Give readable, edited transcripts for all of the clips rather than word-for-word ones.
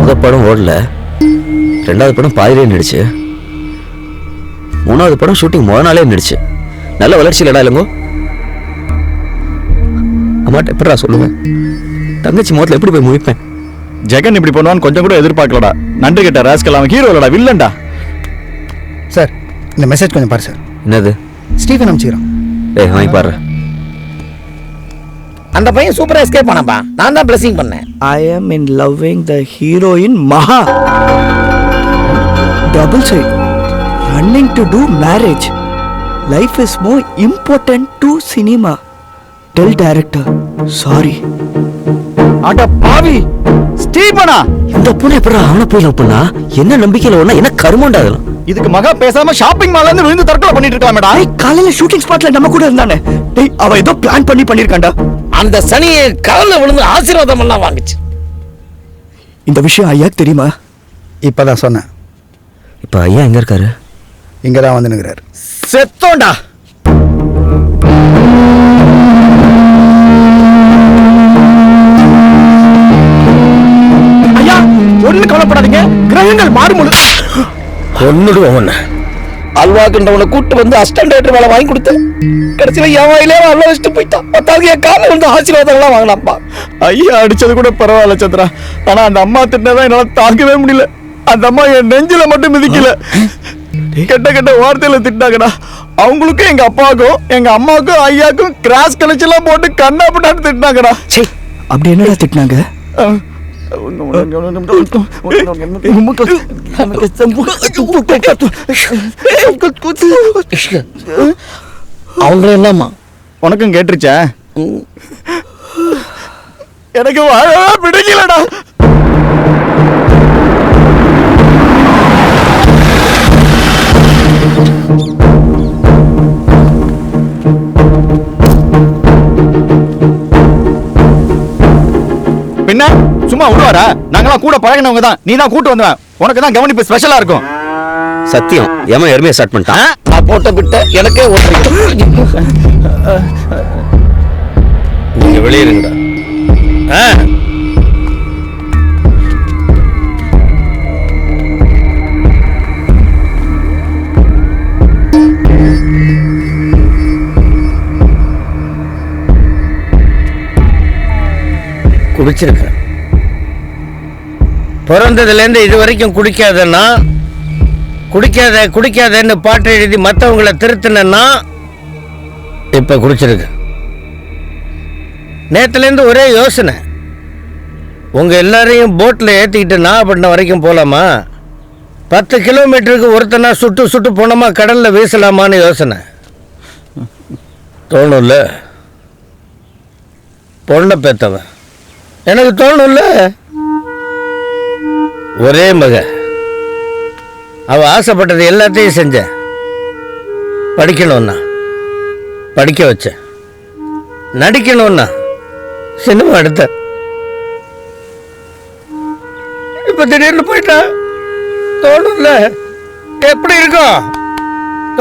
முதல் படம் ஓடல, 2வது படம் பாதிலே நின்றுச்சு, 3வது படம் ஷூட்டிங் முத நாளே நின்றுச்சு. நல்ல வளர்ச்சி இல்லடா இல்லைங்கோ. அம்மாட்ட எப்படா சொல்லுவேன்? தங்கச்சி முகத்தில் எப்படி போய் முழிப்பேன்? ஜெகன் இப்படி பண்ணுவான்னு கொஞ்சம் கூட எதிர்பார்க்கலடா. நன்றி கிட்ட ராஸ்கல், அவன் ஹீரோ இல்லடா, வில்லன்டா. சார் இந்த மெசேஜ் கொஞ்சம் பாரு சார். என்னது? ஸ்டீஃபன் அனுப்பிச்சுக்கிறான். வாங்கி பாரு. அந்த பையன் சூப்பரா எஸ்கேப் பண்ணப்பா. நான் தான் பிளஸிங் பண்ணேன். I am in loving the heroine Maha. Double side. Running to do marriage. Life is more important to cinema. Tell director. Sorry. அட பாவி ஸ்டீபனா, இந்த பொண்ணு எப்படா அவனை போய் லவ் பண்ணா? என்ன நம்பிக்கையில ஒண்ணா? என்ன கருமண்டா அதெல்லாம்? இதுக்கு மகா பேசாம ஷாப்பிங் மால்ல இருந்து விழுந்து தற்கொலை பண்ணிட்டு இருக்காமேடா. காலையில ஷூட்டிங் ஸ்பாட்ல நம்ம கூட இருந்தானே. டேய் அவ ஏதோ பிளான் பண்ணிருக்கான்டா. அந்த சனியை கால்ல விழுந்து ஆசீர்வாதம் எல்லாம் வாங்குச்சு. இந்த விஷயம் ஐயாக்கு தெரியுமா? இப்பதான் சொன்னேன். இப்ப ஐயா எங்க இருக்காரு? இங்கதான் வந்து நிற்கிறாரு. செத்தோண்டா. ஐயா ஒண்ணு கவலைப்படாதீங்க, கிரகங்கள் மாறுமுழு. கொன்னுடுவோம். அல்வாக்குன்றவனை கூட்டு வந்து அஸ்டன்டேட்டர் வேலை வாங்கி கொடுத்தேன். கடைசியில என் வாயிலே அல்வா வச்சுட்டு போயிட்டான். 10வது என் காலில் வந்து ஆசீர்வாதம் எல்லாம் வாங்கினாப்பா. ஐயா அடிச்சது கூட பரவாயில்ல சந்திரா, ஆனா அந்த அம்மா திட்டினதான் என்னால தாங்கவே முடியல. அந்த அம்மா என் நெஞ்சில மட்டும் மிதிக்கல, கெட்ட கெட்ட வார்த்தையில திட்டாங்கடா. அவங்களுக்கும் எங்க அப்பாவுக்கும் எங்க அம்மாவுக்கும் ஐயாக்கும் கிராஸ் கனெக்ஷன் எல்லாம் போட்டு கண்ணா பட்டான்னு திட்டினாங்கடா. அப்படி என்னடா திட்டினாங்க? அவங்க என்னம்மா உனக்கும் கேட்டுருச்சா? எனக்கு வாழவே பிடிக்கலடா. பின்ன சும்மா விடுவாரா? நாங்களாம் கூட பழகினவங்க தான். நீ தான் கூட்டு வந்தவன், உனக்கு தான் கவனிப்பு ஸ்பெஷலா இருக்கும். சத்தியம் ஏமா எருமையை ஸ்டார்ட் பண்ணிட்டான். நான் போட்ட பிட்ட எனக்கே ஓட்டுறீங்க. நீங்க வெளியிருங்கடா. குடிச்சிருக்க பிறந்ததுலேருந்து இது வரைக்கும் குடிக்காதன்னா, குடிக்காத குடிக்காதன்னு பாட்டு எழுதி மற்றவங்களை திருத்தினா இப்போ குடிச்சிருக்கு. நேற்றுலேருந்து ஒரே யோசனை, உங்கள் எல்லாரையும் போட்டில் ஏற்றிக்கிட்டு நாகப்பட்டினம் வரைக்கும் போகலாமா, 10 கிலோமீட்டருக்கு ஒருத்தனா சுட்டு சுட்டு போனோமா கடலில் வீசலாமான்னு யோசனை தோணும்ல. பொண்ணை பெற்றவன் எனக்கு தோணும்ல. ஒரே மக, அவ ஆசைப்பட்டது எல்லாத்தையும் செஞ்ச. படிக்கணும்னா படிக்க வச்ச, நடிக்கணும்னா சினிமா எடுத்த. இப்ப திடீர்னு போயிட்டா தோணும்ல. எப்படி இருக்கும்?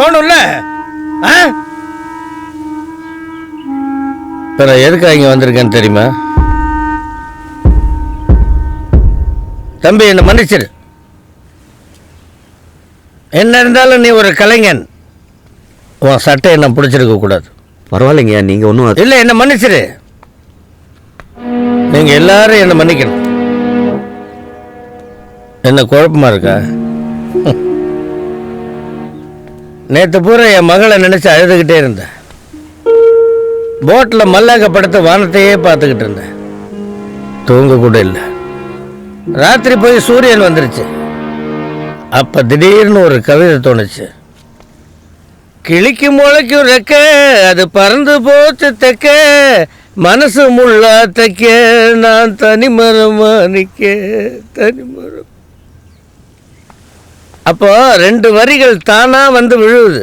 தோணும்ல. எதுக்காக இங்க வந்திருக்கேன்னு தெரியுமா? தம்பி என்னை மன்னிச்சிரு. என்ன இருந்தாலும் நீ ஒரு கலைஞன், உன் சட்டை என்ன பிடிச்சிருக்க கூடாது. பரவாயில்லைங்க, நீங்க ஒன்றும் இல்லை, என்ன மன்னிச்சிரு. நீங்க எல்லாரும் என்ன மன்னிக்கணும். என்ன குழப்பமா இருக்கா? நேற்று பூரா என் மகளை நினைச்சு அழுதுகிட்டே இருந்தேன். போட்டில் மல்லாக்க படுத்து வானத்தையே பார்த்துக்கிட்டு இருந்தேன். தூங்க கூட இல்லை. ராத்திரி போய் சூரியன் வந்துருச்சு. அப்ப திடீர்னு ஒரு கவிதை தோணுச்சு. கிளிக்கு முளைக்கும் ரெக்க, அது பறந்து போச்சு தெக்க, மனசு முள்ளா தைக்க, நான் தனிமரமா நிக்க தனிமரம். அப்போ 2 வரிகள் தானா வந்து விழுவுது.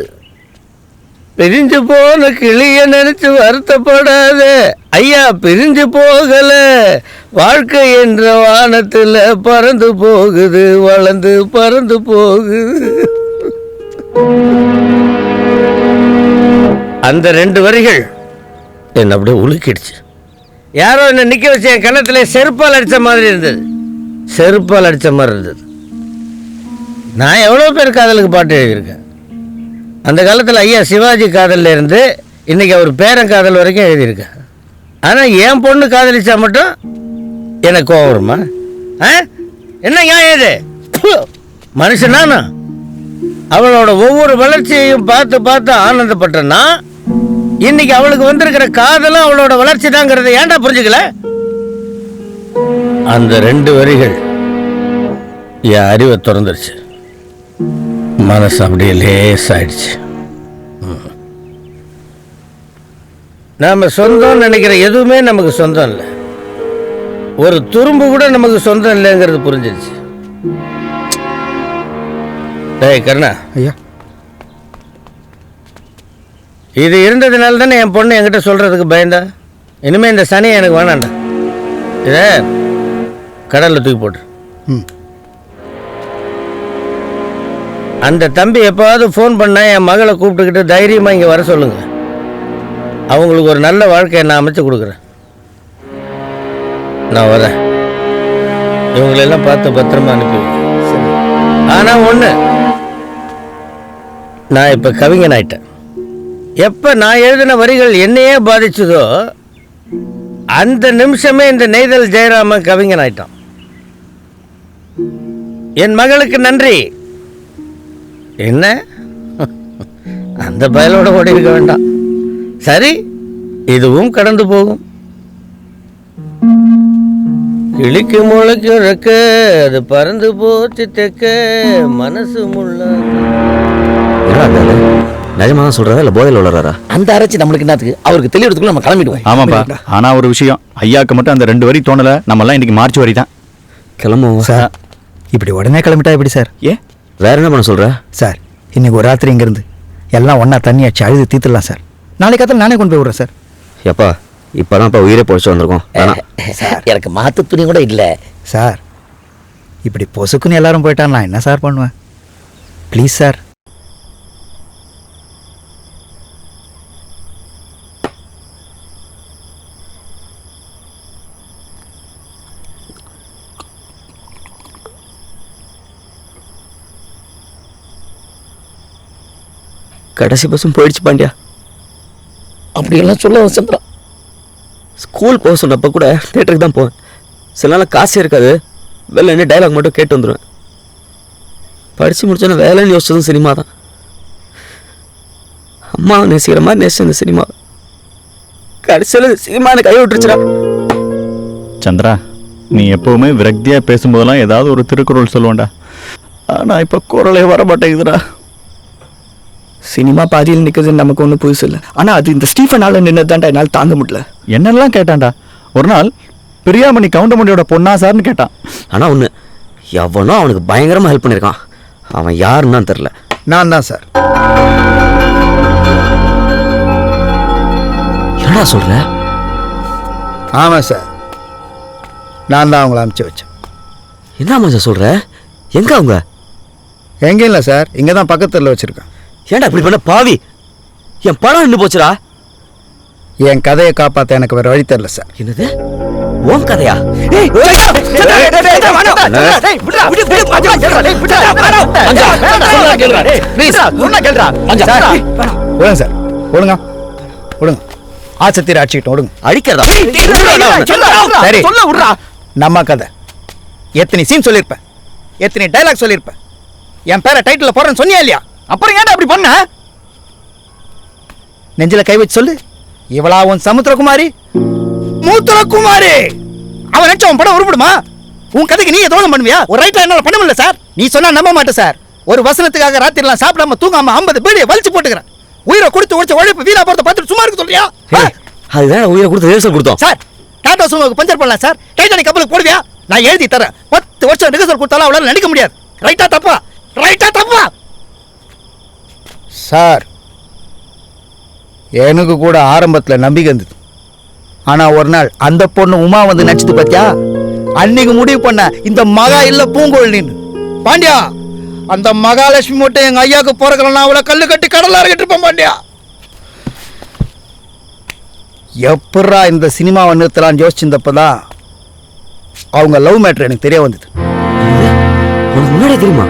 பிரிஞ்சு போன கிளிய நினைச்சு வருத்தப்படாத ஐயா, பிரிஞ்சு போகல, வாழ்க்கை என்ற வானத்துல பறந்து போகுது, வளர்ந்து பறந்து போகுது. அந்த 2 வரிகள் என்ன அப்படியே உலுக்கிடுச்சு. யாரோ என்ன நிக்க வச்சு என் கன்னத்துல செருப்பால் அடிச்ச மாதிரி இருந்தது. செருப்பால் அடித்த மாதிரி இருந்தது. நான் எவ்வளோ பேர் காதலுக்கு பாட்டு எழுதியிருக்கேன். அந்த காலத்தில் ஐயா சிவாஜி காதலில் இருந்து இன்றைக்கி அவர் பேரன் காதல் வரைக்கும் எழுதியிருக்கேன். ஆனால் என் பொண்ணு காதலிச்சா மட்டும் எனக்கு கோவம் வருமா? என்ன நியாயம் இது? மனுஷனானா? அவளோட ஒவ்வொரு வளர்ச்சியையும் பார்த்து பார்த்து ஆனந்தப்பட்டனா இன்னைக்கு அவளுக்கு வந்திருக்கிற காதலும் அவளோட வளர்ச்சி தாங்கிறத ஏன்டா புரிஞ்சுக்கல? அந்த 2 வரிகள் என் அறிவை திறந்துருச்சு. மனசு அப்படியே லேசாயிடுச்சு. நாம சொந்தம் நினைக்கிற எதுவுமே நமக்கு சொந்தம் இல்லை. ஒரு துரும்பு கூட நமக்கு சொந்தம் இல்லைங்கிறது புரிஞ்சிருச்சு. டேய் கருணா, ஐயா இது இருந்ததுனால தானே என் பொண்ணு என்கிட்ட சொல்றதுக்கு பயந்தா. இனிமே இந்த சனி எனக்கு வேணாண்டா. இதை கடல்ல தூக்கி போட்டு. ம் அந்த தம்பி எப்பாவது ஃபோன் பண்ணா என் மகளை கூப்பிட்டுக்கிட்டு தைரியமாக இங்கே வர சொல்லுங்க. அவங்களுக்கு ஒரு நல்ல வாழ்க்கையை நான் அமைச்சு கொடுக்குறேன். நான் வரேன். இவங்களெல்லாம் பார்த்து பத்திரமா அனுப்பி. ஆனால் ஒன்று, நான் இப்போ கவிஞன் ஆயிட்டேன். எப்போ நான் எழுதின வரிகள் என்னையே பாதிச்சதோ அந்த நிமிஷமே இந்த நெய்தல் ஜெயராமன் கவிஞன் ஆயிட்டான். என் மகளுக்கு நன்றி. என்ன அந்த பயலோட ஓடி இருக்க வேண்டாம். சரி, இதுவும் கடந்து போகும். கிளிக்கு முளைக்கு ரெக்க, அது பறந்து போச்சு தெக்க, மனசு முள்ள. நிஜமா தான் சொல்றாரா இல்ல போதையில் உள்ளறாரா? அந்த அரைச்சி நம்மளுக்கு என்னத்துக்கு? அவருக்கு தெளிவுறதுக்குள்ள நம்ம கிளம்பிடுவோம். ஆமாப்பா, ஆனா ஒரு விஷயம், ஐயாக்கு மட்டும் அந்த 2 வரி தோணல. நம்ம எல்லாம் இன்னைக்கு மார்ச் வரி தான் கிளம்புவோம் சார். இப்படி உடனே கிளம்பிட்டா எப்படி சார்? ஏன் வேற என்ன பண்ண சொல்ற? சார் இன்னைக்கு ஒரு ராத்திரி இங்கேருந்து எல்லாம் ஒன்றா தண்ணி அடிச்சு அழுது தீர்த்துடலாம் சார். நாளைக்கு காத்தால நானே கொண்டு போய் விட்றேன் சார். எப்பா இப்பதான் இப்போ உயிரை பொழைச்சு வந்திருக்கோம். எனக்கு மாத்து துணி கூட இல்ல சார். இப்படி பொசுக்குன்னு எல்லாரும் போயிட்டா நான் என்ன சார் பண்ணுவேன்? Please sir. கடைசி பஸ்ஸும் போயிடுச்சு பாண்டியா. அப்படியெல்லாம் சொல்ல சந்திரா. ஸ்கூல் போக சொன்னப்போ கூட தேட்டருக்கு தான் போவேன். சில நாள் காசே இருக்காது, வெளில என்ன டைலாக் மட்டும் கேட்டு வந்துடுவேன். படித்து முடிச்சோன்னா வேலைன்னு யோசிச்சதும் சினிமா தான். அம்மாவை நேசிக்கிற மாதிரி நேசிச்ச இந்த சினிமா கடைசியில் சினிமாவை கை விட்டுருச்சுடா. சந்திரா, நீ எப்பவுமே விரக்தியா பேசும்போதெல்லாம் ஏதாவது ஒரு திருக்குறள் சொல்லுவேன்டா. ஆனா இப்ப குரலே வர மாட்டேங்குதுடா. சினிமா பாதியில் நிற்கிறது நமக்கு ஒன்றும் புதுசு இல்லை. ஆனால் அது இந்த ஸ்டீஃபனால நின்னதாண்டா என்னால் தாங்க முடியல. என்னெல்லாம் கேட்டான்டா. ஒரு நாள் பிரியாமணி கவுண்டமணியோட பொண்ணா சார்னு கேட்டான். ஆனால் ஒன்று, எவனோ அவனுக்கு பயங்கரமாக ஹெல்ப் பண்ணியிருக்கான். அவன் யாருன்னு தெரில. நான் தான் சார். என்னடா சொல்ற? ஆமாம் சார், நான் தான் அவங்கள அனுப்பிச்சி வச்சேன். என்ன மஞ்சள் சொல்ற? எங்க அவங்க? எங்கேயும் இல்லை சார், இங்கே தான் பக்கத்தில் வச்சுருக்கேன். ஏன்டா இப்படி பண்ண பாவி? என் பணம் நின்று போச்சுடா. என் கதையை காப்பாற்ற எனக்கு வேறு வழி தெரில சார். என்னது உன் கதையா? ஒழுங்க சார், ஒழுங்க ஒழுங்க. ஆசத்திர அடிச்சுக்கிட்டோம், ஒழுங்க. அடிக்கிறதா? சரி, நம்ம கதை எத்தனை சீன் சொல்லியிருப்பேன், எத்தனை டைலாக் சொல்லியிருப்பேன். என் பேரை டைட்டில் போடுறேன்னு சொன்னியா இல்லையா? அப்புறம் ஏன்டா அப்படி பண்ண? நெஞ்சில கை வச்சு சொல்லு. இவளா உன் சமுத்திரகுமாரி? மூத்திரகுமாரி அவன் நினைச்ச உன் படம் உருப்படுமா? உன் கதைக்கு நீ எதோகம் பண்ணுவியா? ஒரு ரைட்ல என்னால பண்ண முடியல சார். நீ சொன்னா நம்ப மாட்டேன் சார். ஒரு வசனத்துக்காக ராத்திரிலாம் சாப்பிடாம தூங்காம 50 பீடியை வலிச்சு போட்டுக்கிறேன். உயிரை கொடுத்து உழைச்ச உழைப்பு வீணா போறத பார்த்துட்டு சும்மா இருக்க சொல்றியா? அதுதான் உயிரை கொடுத்து ரிஹர்சல் கொடுத்தோம் சார். டாடா சுமோக்கு பஞ்சர் பண்ணலாம் சார். டைட்டானிக் கப்பலுக்கு போடுவியா? நான் எழுதி தரேன். 10 வருஷம் ரிஹர்சல் கொடுத்தாலும் அவளால நடிக்க முடியாது. ரைட்டா தப்பா? ரைட்டா தப்பா? சார், எனக்கு கூட ஆரம்பத்தில் நம்பிக்கை இருந்தது. ஆனால் ஒரு நாள் அந்த பொண்ணு உமா வந்து நடிச்சது பார்த்தியா? அன்னைக்கு முடிவு பண்ண இந்த மகா இல்ல பூங்கோழின்னு. பாண்டியா, அந்த மகாலட்சுமி மட்டும் எங்கள் ஐயாவுக்கு பிறக்கலன்னா அவளை கல்லு கட்டி கடலாக இருக்கிட்டு பாண்டியா. எப்படா இந்த சினிமாவை நிறுத்தலான்னு யோசிச்சிருந்தப்பதான் அவங்க லவ் மேட்ரு எனக்கு தெரிய வந்தது. உனக்கு முன்னாடியே தெரியுமா?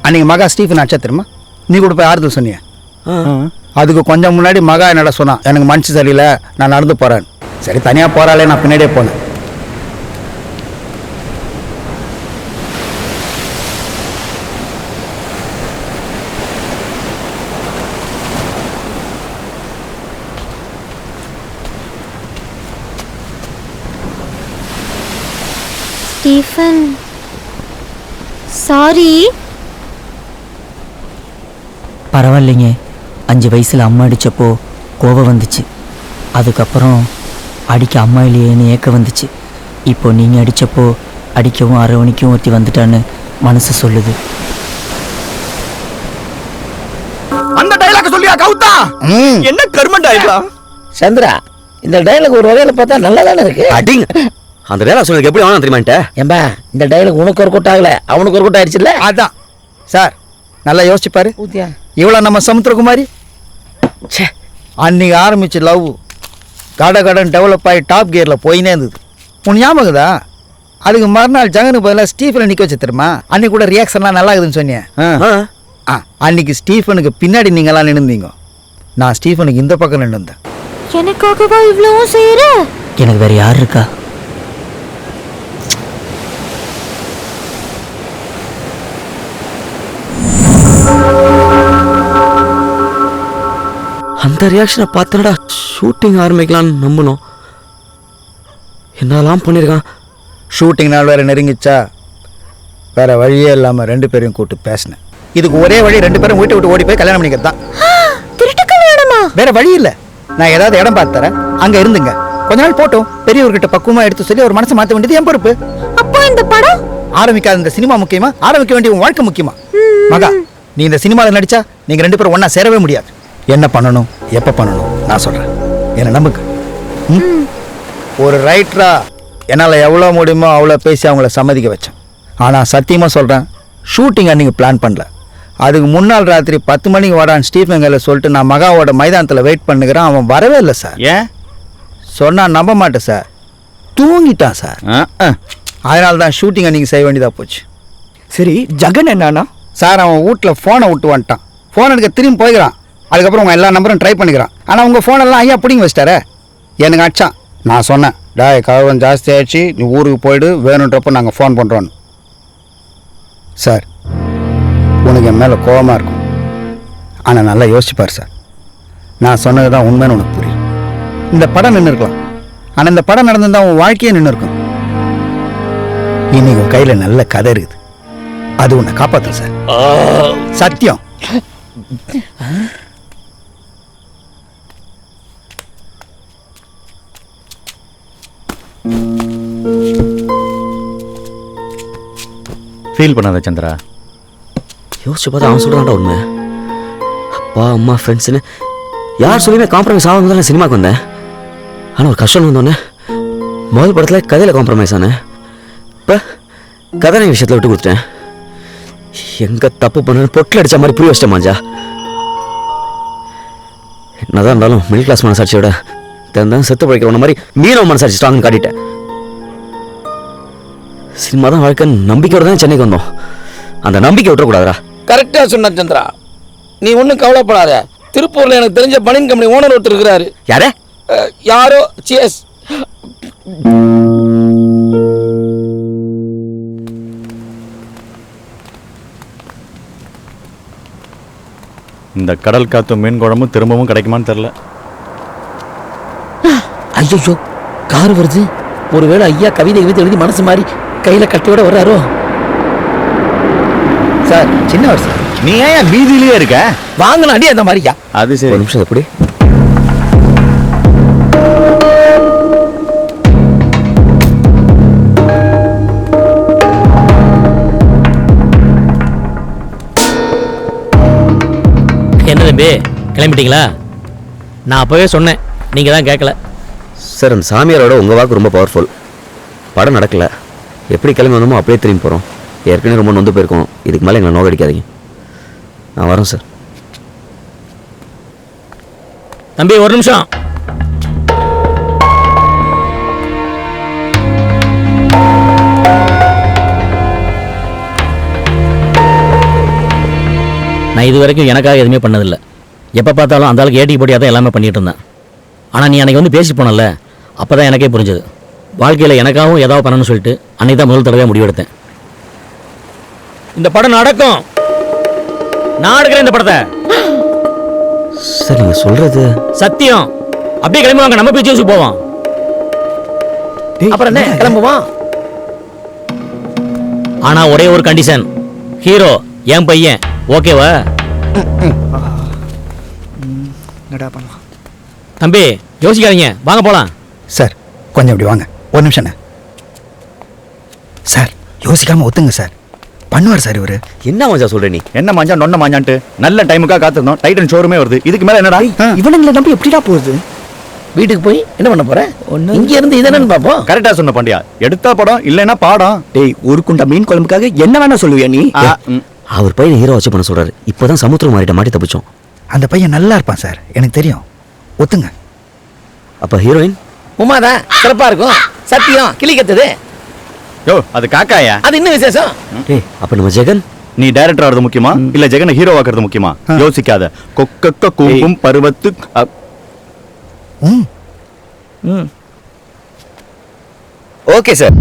அன்னைக்கு மகா ஸ்டீஃபன் ஆச்சா தெரியுமா? நீ கூட போய் ஆறுதல் சொன்னிய. ஆ. அதுக்கு கொஞ்சம் முன்னாடி மகா என்னடா சொன்னான், எனக்கு மனசு சரியில்லை, நான் நடந்து போறேன். சரி, தனியா போறாளே, நான் பின்னாடியே போனேன். Stephen, sorry. பரவாயில்லைங்க. 5 வயசில் அம்மா அடித்தப்போ கோவம் வந்துச்சு. அதுக்கப்புறம் அடிக்க அம்மா இல்லையேன்னு ஏக்க வந்துச்சு. இப்போ நீங்கள் அடித்தப்போ அடிக்கவும் அரவணைக்கவும் ஒருத்தி வந்துட்டான்னு மனசு சொல்லுது. அந்த டைலாக் சொல்லியா கவுத்தா? என்ன கர்மண்டா இதெல்லாம்? சந்திரா, இந்த டைலாக் ஒரு வகையில பார்த்தா நல்லா தானே இருக்கு. அடிங்க. அந்த டைலாக் சொன்னதுக்கு எப்படி வேணாம் தெரியுமான்ட்ட? ஏம்பா, இந்த டைலாக் உனக்கு ஒரு கொட்ட ஆகல, அவனுக்கு ஒரு கொட்ட ஆயிடுச்சுல்ல. அதான் சார், நல்லா யோசிச்சு பாரு. ஊத்தியா இவ்வளோ நம்ம சமுத்திரகுமாரி அன்னைக்கு ஆரம்பிச்சு லவ் கடன் டெவலப் ஆகி டாப் கியரில் போயினே இருந்தது. உன் ஞாபகதா? அதுக்கு மறுநாள் ஜங்கனுக்கு பதிலாக ஸ்டீஃபனை நிற்க வச்சு தெரியுமா? அன்னைக்கு கூட ரியாக்ஷன்லாம் நல்லா இருக்குதுன்னு சொன்னேன். அன்னைக்கு ஸ்டீஃபனுக்கு பின்னாடி நீங்களாம் நின்றுந்தீங்க, நான் ஸ்டீஃபனுக்கு இந்த பக்கம் நின்றுந்தேன். எனக்காகவா இவ்வளவும் செய்யற? எனக்கு வேற யார் இருக்கா? அந்த ரியாக்ஷனை பார்த்தனடா ஷூட்டிங் ஆரம்பிக்கலான்னு நம்பணும். என்னெல்லாம் பண்ணியிருக்கான். ஷூட்டிங் நாள் வேறு நெருங்கிச்சா, வேற வழியே இல்லாமல் 2 பேரையும் கூப்பிட்டு பேசினேன். இதுக்கு ஒரே வழி, 2 பேரும் வீட்டை விட்டு ஓடி போய் கல்யாணம் பண்ணிக்கிறது தான். திருட்டு கல்யாணமா? வேற வழி இல்லை. நான் ஏதாவது இடம் பார்த்து தரேன், அங்கே இருந்துங்க. கொஞ்ச நாள் போட்டோம், பெரியவர்கிட்ட பக்குவமாக எடுத்து சொல்லி ஒரு மனசை மாற்ற வேண்டியது என் பொறுப்பு. அப்போ இந்த படம் ஆரம்பிக்காத இந்த சினிமா முக்கியமா, ஆரம்பிக்க வேண்டிய உன் வாழ்க்கை முக்கியமா? மகா, நீ இந்த சினிமாவில் நடிச்சா நீங்கள் 2 பேரும் ஒன்றா சேரவே முடியாது. என்ன பண்ணணும், எப்போ பண்ணணும் நான் சொல்கிறேன், என்னை நம்புங்க. ஒரு ரைட்டரா என்னால் எவ்வளோ முடியுமோ அவ்வளோ பேசி அவங்கள சம்மதிக்க வச்சேன். ஆனால் சத்தியமாக சொல்கிறேன், ஷூட்டிங் அன்றைக்கி பிளான் பண்ணல. அதுக்கு முன்னாள் ராத்திரி 10 மணிக்கு வாடான்னு ஸ்டீஃபன் கையில் சொல்லிட்டு நான் மகாவோட மைதானத்தில் வெயிட் பண்ணுகிறேன். அவன் வரவே இல்லை சார். ஏன் சொன்னால் நம்ப மாட்டேன் சார், தூங்கிட்டான் சார். அதனால தான் ஷூட்டிங் அன்றைக்கி செய்ய வேண்டியதாக போச்சு. சரி, ஜகன் என்னன்னா? சார், அவன் வீட்டில் ஃபோனை விட்டு வந்துட்டான். ஃபோன் எடுக்க திரும்பி போய்க்கிறான். அதுக்கப்புறம் உங்கள் எல்லா நம்பரும் ட்ரை பண்ணிக்கிறான். ஆனால் உங்கள் ஃபோனெல்லாம் ஐயா பிடிங்கி வச்சிட்டாரே. எனக்கு அடிச்சான். நான் சொன்னேன், டாய் கவனம் ஜாஸ்தி ஆயிடுச்சு, நீ ஊருக்கு போயிடு, வேணுன்றப்போ நாங்கள் ஃபோன் பண்ணுறோன்னு. சார், உனக்கு என் மேலே கோபமாக இருக்கும், ஆனால் நல்லா யோசிச்சுப்பார் சார். நான் சொன்னது தான் உண்மைன்னு உனக்கு புரியும். இந்த படம் நின்று இருக்கலாம், ஆனால் இந்த படம் நடந்திருந்தால் உன் வாழ்க்கையே நின்று இருக்கும். இன்னைக்கு உன் கையில் நல்ல கதை இருக்குது, அது உன்னை காப்பாற்றும் சார், சத்தியம். ஃபீல் பண்ணாத சந்திரா. யோசிச்சு பார்த்தா அவன் சொல்கிறான்டா உண்மை. அப்பா அம்மா ஃப்ரெண்ட்ஸுன்னு யார் சொல்லியுமே காம்ப்ரமைஸ் ஆகும் தான் நான் சினிமாவுக்கு வந்தேன். ஆனால் ஒரு கஷ்டம் வந்தோடனே முதல் படத்தில் கதையில் காம்ப்ரமைஸ் ஆனேன். இப்போ கதை விஷயத்தில் விட்டு கொடுத்துட்டேன். எங்கே தப்பு பண்ணு பொட்டில் அடித்த மாதிரி புரிய வச்சிட்டேன் மாஞ்சா. என்னதான் இருந்தாலும் மிடில் கிளாஸ் மனசாட்சியோட திறந்தான் செத்து பழைக்கிற மாதிரி மீனவ மனசாட்சி ஸ்ட்ராங்னு காட்டிட்டேன். சினிமா தான் வாழ்க்கை நம்பிக்கையோட தான் சென்னைக்கு வந்தோம். அந்த நம்பிக்கை விட்டுறக்கூடாதா? கரெக்டா சொன்ன சந்திரா, நீ ஒன்றும் கவலைப்படாத. திருப்பூர்ல எனக்கு தெரிஞ்ச பனியன் கம்பெனி ஓனர் ஒருத்தர் இருக்கிறாரு. யாரே? யாரோ சிஎஸ். இந்த கடல் காத்தும் மீன் குழம்பும் திரும்பவும் கிடைக்குமான்னு தெரியல. ஐயோ, கார் வருது. ஒருவேளை ஐயா கவிதை எழுதி மனசு மாதிரி கையில கட்டையோட வர்றாரோ? சார், சின்னவர் சார். நீ ஏன் வீதியிலேயே இருக்க? வாங்கின அடி அந்த மாதிரியா? அது ஒரு சரி. நிமிஷம் எப்படி என்ன தம்பி, கிளம்பிட்டீங்களா? நான் அப்போவே சொன்னேன், நீங்கள் தான் கேட்கல. சார், அந்த சாமியாரோட உங்கள் வாக்கு ரொம்ப பவர்ஃபுல். படம் நடக்கல, எப்படி கிளம்பி வந்தோமோ அப்படியே திரும்பி போகிறோம். ஏற்கனவே ரொம்ப நொந்து போயிருக்கோம். இதுக்கு மேலே எங்களை நோக்கடிக்காதீங்க. நான் வரேன் சார். தம்பி ஒரு நிமிஷம். நான் இது வரைக்கும் எனக்காக எதுவுமே பண்ணதில்லை. எப்போ பார்த்தாலும் அந்த ஆளுக்கு ஏட்டிக்கு போட்டியாக தான் எல்லாமே பண்ணிட்டு இருந்தேன். ஆனால் நீ அன்றைக்கி வந்து பேசி போனல, அப்போ தான் எனக்கே புரிஞ்சது. வாழ்க்கையில் எனக்காகவும் ஏதாவது பண்ணணும்னு சொல்லிட்டு அன்றைக்கி தான் முதல் தடவையாக முடிவெடுத்தேன். இந்த படம் நடக்கும். நான் எடுக்கிறேன் இந்த படத்தை. சார் நீங்கள் சொல்கிறது சத்தியம். அப்படியே கிளம்புவாங்க, நம்ம போய் ஜூஸுக்கு போவோம். அப்புறம் என்ன கிளம்புவோம். ஆனா ஒரே ஒரு கண்டிஷன், ஹீரோ என் பையன். ஓகேவா? என்னடா பண்ணலாம் தம்பி யோசிக்காதீங்க, வாங்க போலாம். சார்? கொஞ்சம் இப்படி வாங்க, ஒரு நிமிஷம் சார். யோசிக்காம ஒத்துங்க சார், பண்ணுவார் சார் இவரு. என்ன மச்சான் சொல்கிற நீ? என்ன மாஞ்சா நொன்ன மாஞ்சான்ட்டு நல்ல டைமுக்காக காத்திருந்தோம். டைட்டன் ஷோரூமே வருது. இதுக்கு மேல என்னடா? இவனுங்களை நம்பி எப்படிடா போகுது? வீட்டுக்கு போய் என்ன பண்ண போற? இங்க இருந்து இதென்னு பாப்போம். கரெக்டா சொன்ன பாண்டியா. எடுத்தா படம், இல்லைன்னா பாடம். டேய், ஒரு குண்டா மீன் குழம்புக்காக என்ன வேணா சொல்லுவியா நீ? அவர் பையனை ஹீரோ வச்சு பண்ண சொல்கிறாரு. இப்போ தான் சமுத்திரம் மாறிட்ட மாட்டி தப்பிச்சோம். அந்த பையன் நல்லா இருப்பான் சார், எனக்கு தெரியும். ஒத்துங்க. அப்போ ஹீரோயின் உமாதான் சிறப்பா இருக்கும். சத்தியம் கிளி கத்துது. யோ, அது காக்காயா? அது இன்னும் விசேஷம். டேய், அப்போ நம்ம ஜெகன் நீ டைரக்டர் ஆகிறது முக்கியமா இல்ல ஜெகனை ஹீரோ ஆக்குறது முக்கியமா? யோசிக்காத. கொக்கக்க கூம்பும் பருவத்து ம் ஓகே சார்.